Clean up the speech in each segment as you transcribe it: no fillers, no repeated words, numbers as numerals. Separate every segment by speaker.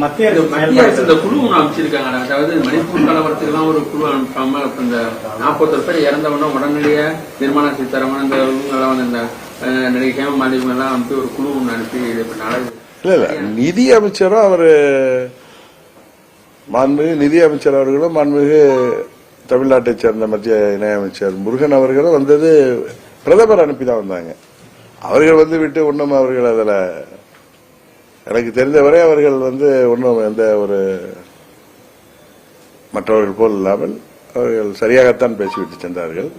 Speaker 1: மத்திய அரசு இந்த குழு ஒன்று அமைச்சிருக்காங்க. அதாவது மணிப்பூர் கலவரத்துக்கெல்லாம் ஒரு குழு அனுப்பாம இந்த 41 பேர் இறந்தவன உடனடியே நிர்மலா சீதாராமன் இந்த வந்து இந்த நடிகை ஹேமா மாலினி எல்லாம் அனுப்பி ஒரு குழு ஒன்று அனுப்பி
Speaker 2: இல்ல நிதி அமைச்சரும் அவரு மாண்புமிகு நிதி அமைச்சர் அவர்களும் மாண்புமிகு தமிழ்நாட்டை சேர்ந்த மத்திய இணையமைச்சர் முருகன் அவர்களும் வந்தது பிரதமர் அனுப்பிதான் வந்தாங்க. அவர்கள் வந்து விட்டு ஒன்றும் அவர்கள் அதுல எனக்கு தெரிந்தவரை அவர்கள் வந்து ஒன்றும் எந்த ஒரு மற்றவர்கள் போல் இல்லாமல் அவர்கள் சரியாகத்தான் பேசிவிட்டு சென்றார்கள்.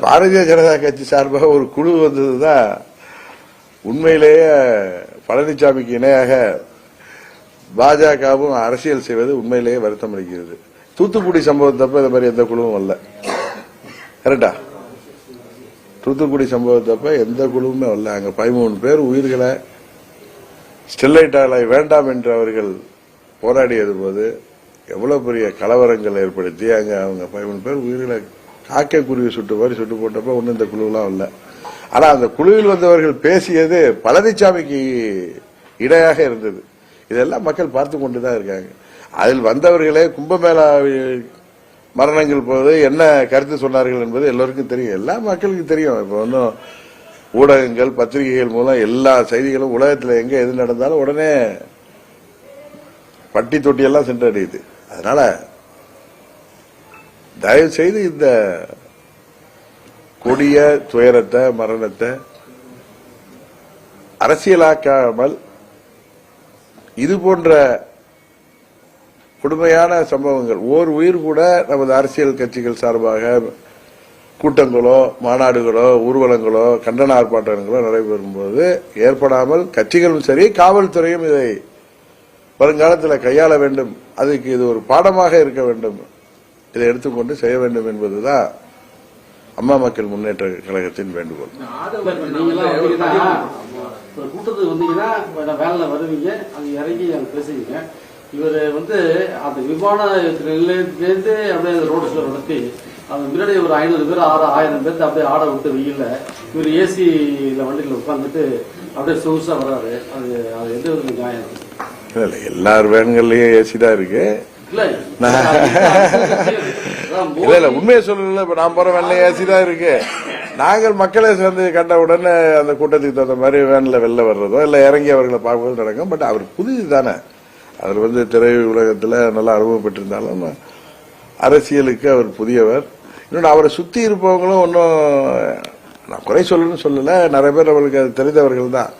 Speaker 2: பாரதிய ஜனதா கட்சி சார்பாக ஒரு குழு வந்ததுதான் உண்மையிலேயே பழனிசாமிக்கு இணையாக பாஜகவும் அரசியல் செய்வது உண்மையிலேயே வருத்தம் அளிக்கிறது. தூத்துக்குடி சம்பவத்தப்ப இந்த மாதிரி எந்த குழுவும் வரல. கரெக்டா? தூத்துக்குடி சம்பவத்தப்ப எந்த குழுவுமே வரல. அங்க 13 பேர் உயிர்களை ஸ்டெர்லைட் ஆலை வேண்டாம் என்று அவர்கள் போராடியது போது எவ்வளவு பெரிய கலவரங்கள் ஏற்படுத்தி அங்க அவங்க 13 பேர் உயிர்களை காக்கை குருவி சுட்டு மாதிரி சுட்டு போட்டப்ப ஒன்னும் இந்த குழுவெல்லாம் இல்ல. ஆனா அந்த குழுவில் வந்தவர்கள் பேசியது பழனிசாமிக்கு இடையாக இருந்தது. இதெல்லாம் மக்கள் பார்த்து கொண்டுதான் இருக்காங்க. அதில் வந்தவர்களே கும்பமேளா மரணங்கள் போது என்ன கருத்து சொன்னார்கள் என்பது எல்லோருக்கும் தெரியும், எல்லா மக்களுக்கு தெரியும். இப்ப ஒன்னும் ஊடகங்கள் பத்திரிகைகள் மூலம் எல்லா செய்திகளும் உலகத்தில் எங்க எது நடந்தாலும் உடனே பட்டி தொட்டி எல்லாம் சென்றடையுது. அதனால தயவு செய்து இந்த கொடிய துயரத்தை மரணத்தை அரசியலாக்காமல் இது போன்ற கொடுமையான சம்பவங்கள் ஓர் உயிர் கூட நமது அரசியல் கட்சிகள் சார்பாக கூட்டங்களோ மாநாடுகளோ ஊர்வலங்களோ கண்டன ஆர்ப்பாட்டங்களோ நடைபெறும் போது ஏற்படாமல் கட்சிகளும் சரி காவல்துறையும் இதை வருங்காலத்தில் கையாள வேண்டும். அதுக்கு இது ஒரு பாடமாக இருக்க வேண்டும். இதை எடுத்துக்கொண்டு செய்ய வேண்டும் என்பதுதான் அம்மா மக்கள் முன்னேற்ற கழகத்தின் வேண்டுகோள்.
Speaker 3: கூட்டத்துக்கு வந்தீங்கன்னா வேலை வருவீங்க, அங்க இறங்கி அங்க பேசுவீங்க. இவர் வந்து அந்த விமான நிலையத்திலேருந்து அப்படியே ரோடு ஷோ நடத்தி அந்த முன்னாடி ஒரு 500 பேர் 1000 பேர்த்து அப்படியே ஆட விட்டு வெயில்ல இவர் ஏசியில வண்டியில உட்காந்துட்டு அப்படியே சொகுசா வர்றாரு. அது அது எந்த ஒரு நியாயம்?
Speaker 2: எல்லார் வேன்கள்லயும் ஏசி தான் இருக்கு. இல்ல உண்மையை சொல்லல. இப்ப நான் போற வேன்ல ஏசி தான் இருக்கு. நாங்கள் மக்களை சேர்ந்து கண்ட உடனே அந்த கூட்டத்துக்கு தகுந்த மாதிரி வேன்ல வெளில வர்றதோ இல்ல இறங்கி அவர்களை பார்ப்பதோ நடக்கும். பட் அவர் புதிது தானே, அவர் வந்து திரை உலகத்துல நல்லா அனுபவம் பெற்றிருந்தாலும் அரசியலுக்கு அவர் புதியவர். இன்னொன்று அவரை சுத்தி இருப்பவங்களும் ஒன்னும் நான் குறை சொல்லணும்னு சொல்லல, நிறைய பேர் அவர்களுக்கு அது தெரிந்தவர்கள் தான்.